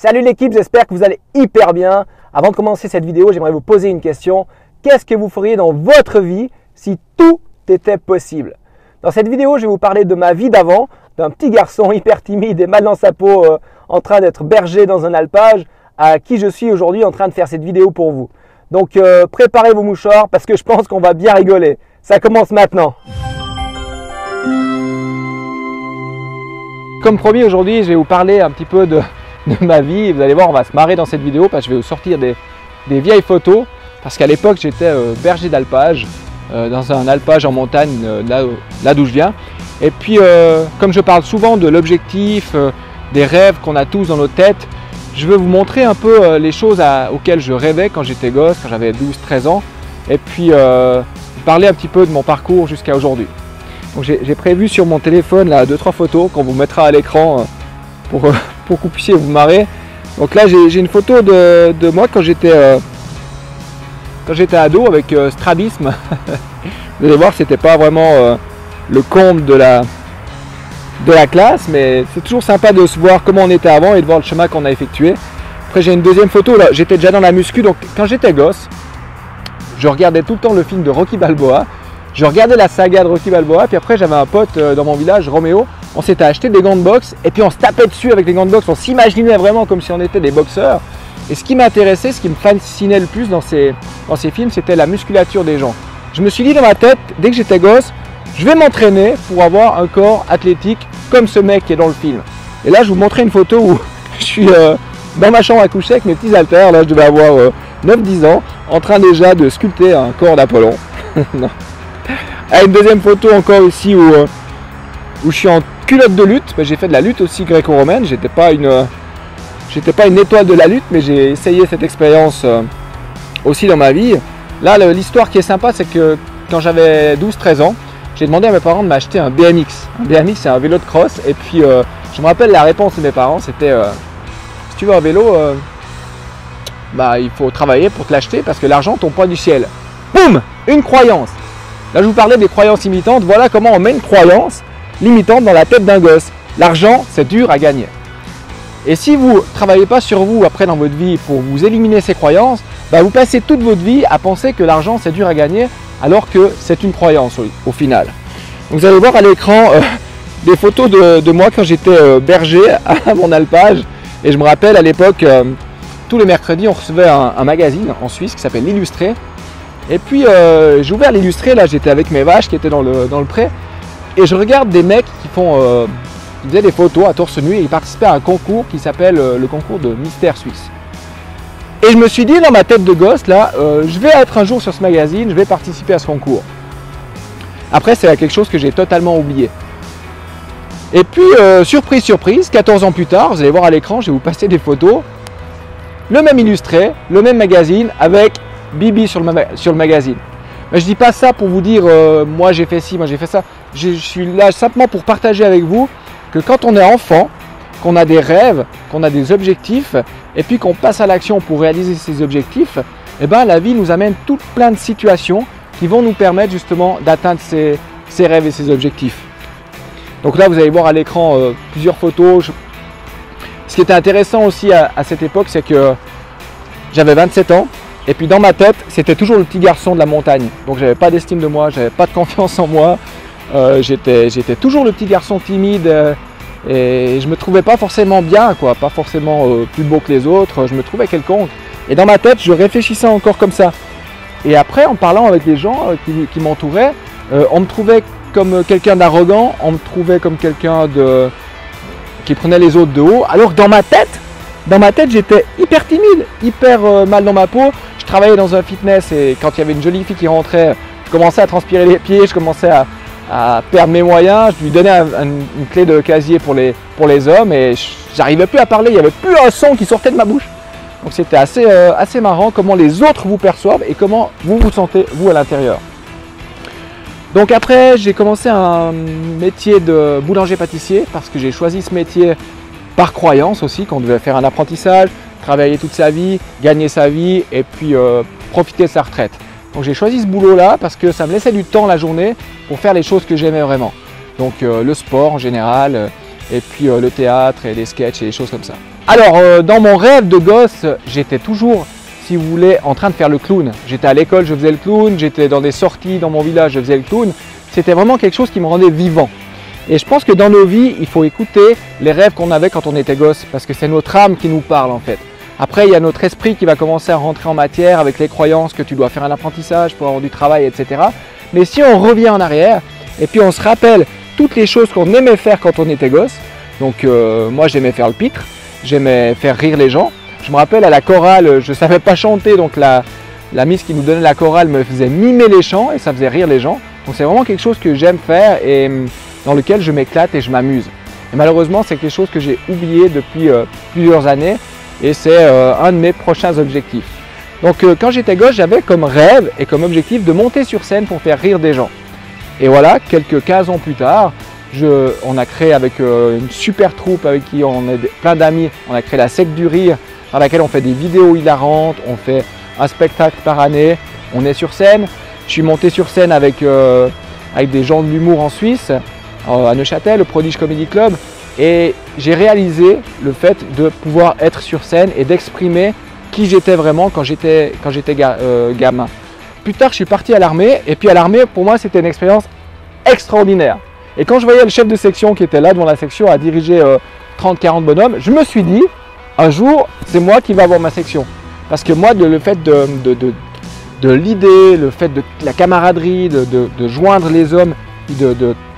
Salut l'équipe, j'espère que vous allez hyper bien. Avant de commencer cette vidéo, j'aimerais vous poser une question. Qu'est-ce que vous feriez dans votre vie si tout était possible? Dans cette vidéo, je vais vous parler de ma vie d'avant, d'un petit garçon hyper timide et mal dans sa peau, en train d'être berger dans un alpage, à qui je suis aujourd'hui en train de faire cette vidéo pour vous. Donc préparez vos mouchoirs parce que je pense qu'on va bien rigoler. Ça commence maintenant. Comme promis, aujourd'hui, je vais vous parler un petit peu de ma vie. Vous allez voir, on va se marrer dans cette vidéo parce que je vais vous sortir des vieilles photos. Parce qu'à l'époque, j'étais berger d'alpage, dans un alpage en montagne, là d'où je viens. Et puis, comme je parle souvent de l'objectif, des rêves qu'on a tous dans nos têtes, je veux vous montrer un peu les choses auxquelles je rêvais quand j'étais gosse, quand j'avais 12-13 ans. Et puis, parler un petit peu de mon parcours jusqu'à aujourd'hui. Donc j'ai prévu sur mon téléphone là 2-3 photos qu'on vous mettra à l'écran pour que vous puissiez vous marrer. Donc là j'ai une photo de moi quand j'étais ado avec strabisme. Vous allez voir, c'était pas vraiment le comble de la classe, mais c'est toujours sympa de se voir comment on était avant et de voir le chemin qu'on a effectué. Après j'ai une deuxième photo, là j'étais déjà dans la muscu, donc quand j'étais gosse, je regardais tout le temps le film de Rocky Balboa. Je regardais la saga de Rocky Balboa, puis après j'avais un pote dans mon village, Roméo, on s'était acheté des gants de boxe et puis on se tapait dessus avec les gants de boxe, on s'imaginait vraiment comme si on était des boxeurs. Et ce qui m'intéressait, ce qui me fascinait le plus dans ces films, c'était la musculature des gens. Je me suis dit dans ma tête, dès que j'étais gosse, je vais m'entraîner pour avoir un corps athlétique comme ce mec qui est dans le film. Et là je vous montrais une photo où je suis dans ma chambre à coucher avec mes petits haltères, là je devais avoir 9-10 ans, en train déjà de sculpter un corps d'Apollon. Une deuxième photo encore ici où je suis en culotte de lutte. J'ai fait de la lutte aussi gréco-romaine. J'étais pas une étoile de la lutte, mais j'ai essayé cette expérience aussi dans ma vie. Là, l'histoire qui est sympa, c'est que quand j'avais 12-13 ans, j'ai demandé à mes parents de m'acheter un BMX. Un BMX, c'est un vélo de cross. Et puis, je me rappelle la réponse de mes parents, c'était si tu veux un vélo, il faut travailler pour te l'acheter parce que l'argent tombe pas du ciel. Boum! Une croyance. Là, je vous parlais des croyances limitantes. Voilà comment on met une croyance limitante dans la tête d'un gosse. L'argent, c'est dur à gagner. Et si vous ne travaillez pas sur vous après dans votre vie pour vous éliminer ces croyances, vous passez toute votre vie à penser que l'argent, c'est dur à gagner, alors que c'est une croyance au final. Donc, vous allez voir à l'écran des photos de moi quand j'étais berger à mon alpage. Et je me rappelle à l'époque, tous les mercredis, on recevait un magazine en Suisse qui s'appelle l'Illustré. Et puis j'ai ouvert l'Illustré, là j'étais avec mes vaches qui étaient dans le pré, et je regarde des mecs qui faisaient des photos à torse nu et ils participaient à un concours qui s'appelle le concours de Mystère Suisse. Et je me suis dit dans ma tête de gosse là, je vais être un jour sur ce magazine, je vais participer à ce concours. Après c'est quelque chose que j'ai totalement oublié. Et puis surprise surprise, 14 ans plus tard, vous allez voir à l'écran, je vais vous passer des photos, le même Illustré, le même magazine avec Bibi sur le magazine. Mais je dis pas ça pour vous dire moi j'ai fait ci, moi j'ai fait ça. Je suis là simplement pour partager avec vous que quand on est enfant, qu'on a des rêves, qu'on a des objectifs et puis qu'on passe à l'action pour réaliser ces objectifs, la vie nous amène tout plein de situations qui vont nous permettre justement d'atteindre ces rêves et ces objectifs. Donc là vous allez voir à l'écran plusieurs photos. Ce qui était intéressant aussi à cette époque, c'est que j'avais 27 ans. Et puis dans ma tête, c'était toujours le petit garçon de la montagne. Donc j'avais pas d'estime de moi, j'avais pas de confiance en moi. J'étais toujours le petit garçon timide et je me trouvais pas forcément bien, quoi, pas forcément plus beau que les autres. Je me trouvais quelconque. Et dans ma tête, je réfléchissais encore comme ça. Et après, en parlant avec des gens qui m'entouraient, on me trouvait comme quelqu'un d'arrogant, on me trouvait comme quelqu'un qui prenait les autres de haut. Alors que dans ma tête, j'étais hyper timide, hyper mal dans ma peau. Je travaillais dans un fitness et quand il y avait une jolie fille qui rentrait, je commençais à transpirer les pieds, je commençais à perdre mes moyens. Je lui donnais une clé de casier pour les hommes et j'arrivais plus à parler, il n'y avait plus un son qui sortait de ma bouche. Donc c'était assez marrant comment les autres vous perçoivent et comment vous vous sentez vous à l'intérieur. Donc après, j'ai commencé un métier de boulanger-pâtissier parce que j'ai choisi ce métier par croyance aussi, qu'on devait faire un apprentissage, travailler toute sa vie, gagner sa vie et puis profiter de sa retraite. Donc j'ai choisi ce boulot-là parce que ça me laissait du temps la journée pour faire les choses que j'aimais vraiment. Donc le sport en général et puis le théâtre et les sketchs et les choses comme ça. Alors, dans mon rêve de gosse, j'étais toujours, si vous voulez, en train de faire le clown. J'étais à l'école, je faisais le clown, j'étais dans des sorties dans mon village, je faisais le clown. C'était vraiment quelque chose qui me rendait vivant. Et je pense que dans nos vies, il faut écouter les rêves qu'on avait quand on était gosse, parce que c'est notre âme qui nous parle en fait. Après, il y a notre esprit qui va commencer à rentrer en matière avec les croyances que tu dois faire un apprentissage pour avoir du travail, etc. Mais si on revient en arrière et puis on se rappelle toutes les choses qu'on aimait faire quand on était gosse, donc moi j'aimais faire le pitre, j'aimais faire rire les gens. Je me rappelle à la chorale, je ne savais pas chanter, donc la miss qui nous donnait la chorale me faisait mimer les chants et ça faisait rire les gens. Donc c'est vraiment quelque chose que j'aime faire et dans lequel je m'éclate et je m'amuse. Et malheureusement, c'est quelque chose que j'ai oublié depuis plusieurs années et c'est un de mes prochains objectifs. Donc quand j'étais gosse, j'avais comme rêve et comme objectif de monter sur scène pour faire rire des gens. Et voilà, quelques 15 ans plus tard, on a créé avec une super troupe avec qui on est plein d'amis, on a créé la secte du rire dans laquelle on fait des vidéos hilarantes, on fait un spectacle par année, on est sur scène. Je suis monté sur scène avec des gens de l'humour en Suisse, à Neuchâtel, au Prodige Comedy Club, et j'ai réalisé le fait de pouvoir être sur scène et d'exprimer qui j'étais vraiment quand j'étais gamin. Plus tard, je suis parti à l'armée, et puis à l'armée, pour moi, c'était une expérience extraordinaire. Et quand je voyais le chef de section qui était là devant la section à diriger 30-40 bonhommes, je me suis dit, un jour, c'est moi qui vais avoir ma section. Parce que moi, le fait de l'idée, le fait de la camaraderie, de joindre les hommes,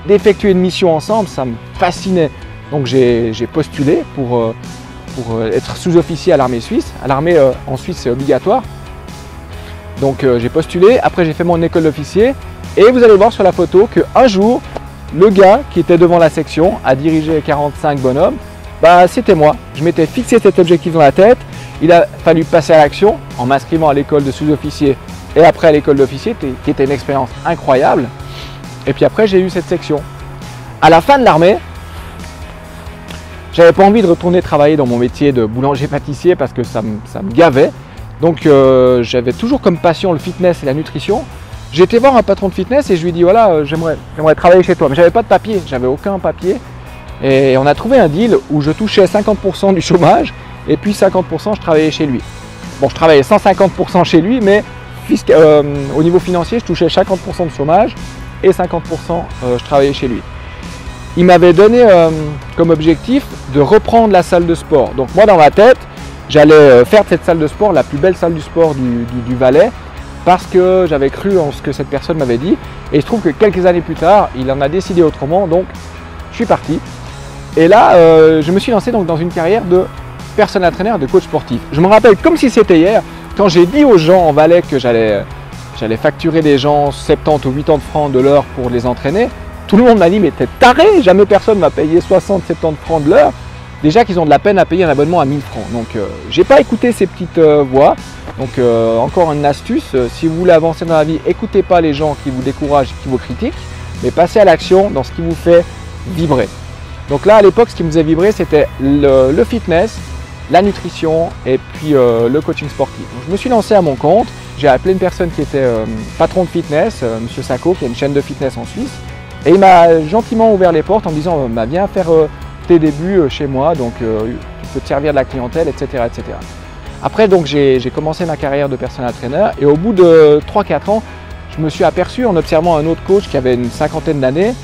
d'effectuer une mission ensemble, ça me fascinait. Donc j'ai postulé pour être sous-officier à l'armée suisse. À l'armée en Suisse, c'est obligatoire. Donc j'ai postulé, après j'ai fait mon école d'officier et vous allez voir sur la photo qu'un jour, le gars qui était devant la section à diriger 45 bonhommes, bah, c'était moi. Je m'étais fixé cet objectif dans la tête. Il a fallu passer à l'action en m'inscrivant à l'école de sous-officier et après à l'école d'officier, qui était une expérience incroyable. Et puis après, j'ai eu cette section. À la fin de l'armée, j'avais pas envie de retourner travailler dans mon métier de boulanger-pâtissier parce que ça me gavait. Donc j'avais toujours comme passion le fitness et la nutrition. J'ai été voir un patron de fitness et je lui ai dit voilà, j'aimerais travailler chez toi. Mais j'avais pas de papier, j'avais aucun papier. Et on a trouvé un deal où je touchais 50% du chômage et puis 50% je travaillais chez lui. Bon, je travaillais 150% chez lui, mais au niveau financier, je touchais 50% de chômage et 50% je travaillais chez lui. Il m'avait donné comme objectif de reprendre la salle de sport. Donc moi dans ma tête, j'allais faire de cette salle de sport la plus belle salle du sport du Valais parce que j'avais cru en ce que cette personne m'avait dit. Et il se trouve que quelques années plus tard, il en a décidé autrement, donc je suis parti. Et là, je me suis lancé donc dans une carrière de personal trainer, de coach sportif. Je me rappelle comme si c'était hier, quand j'ai dit aux gens en Valais que j'allais facturer des gens 70 ou 80 francs de l'heure pour les entraîner. Tout le monde m'a dit mais t'es taré, jamais personne m'a payé 60-70 francs de l'heure. Déjà qu'ils ont de la peine à payer un abonnement à 1000 francs. Donc j'ai pas écouté ces petites voix. Donc encore une astuce, si vous voulez avancer dans la vie, écoutez pas les gens qui vous découragent, qui vous critiquent, mais passez à l'action dans ce qui vous fait vibrer. Donc là à l'époque ce qui me faisait vibrer c'était le fitness, la nutrition et puis le coaching sportif. Donc, je me suis lancé à mon compte, j'ai appelé une personne qui était patron de fitness, Monsieur Sacco, qui a une chaîne de fitness en Suisse. Et il m'a gentiment ouvert les portes en me disant bah, viens faire tes débuts chez moi, donc tu peux te servir de la clientèle, etc. etc. Après donc j'ai commencé ma carrière de personal trainer et au bout de 3-4 ans, je me suis aperçu en observant un autre coach qui avait une cinquantaine d'années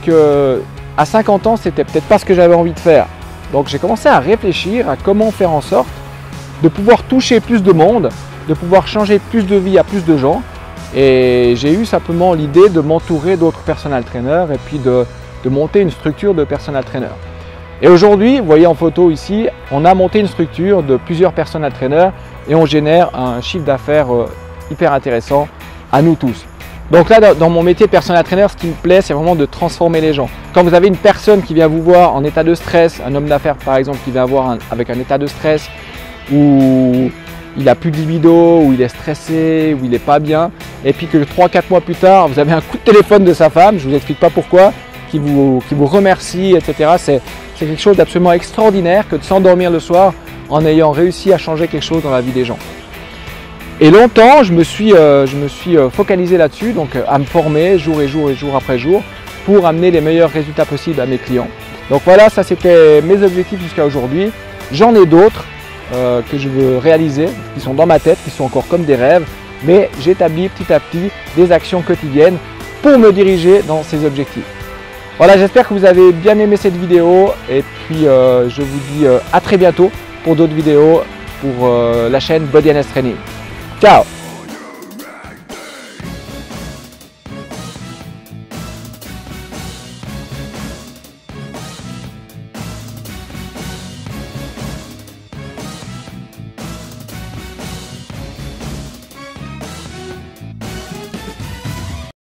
qu'à 50 ans, c'était peut-être pas ce que j'avais envie de faire. Donc j'ai commencé à réfléchir à comment faire en sorte de pouvoir toucher plus de monde, de pouvoir changer plus de vie à plus de gens. Et j'ai eu simplement l'idée de m'entourer d'autres personal trainers et puis de monter une structure de personal trainer. Et aujourd'hui, vous voyez en photo ici, on a monté une structure de plusieurs personal trainers et on génère un chiffre d'affaires hyper intéressant à nous tous. Donc là, dans mon métier de personal trainer, ce qui me plaît, c'est vraiment de transformer les gens. Quand vous avez une personne qui vient vous voir en état de stress, un homme d'affaires par exemple qui vient voir avec un état de stress où il n'a plus de libido, où il est stressé, où il n'est pas bien, et puis que 3-4 mois plus tard, vous avez un coup de téléphone de sa femme, je ne vous explique pas pourquoi, qui vous remercie, etc. C'est quelque chose d'absolument extraordinaire que de s'endormir le soir en ayant réussi à changer quelque chose dans la vie des gens. Et longtemps, je me suis focalisé là-dessus, donc à me former jour après jour pour amener les meilleurs résultats possibles à mes clients. Donc voilà, ça c'était mes objectifs jusqu'à aujourd'hui. J'en ai d'autres que je veux réaliser, qui sont dans ma tête, qui sont encore comme des rêves, mais j'établis petit à petit des actions quotidiennes pour me diriger dans ces objectifs. Voilà, j'espère que vous avez bien aimé cette vidéo et puis je vous dis à très bientôt pour d'autres vidéos pour la chaîne Body & Health Training. Ciao!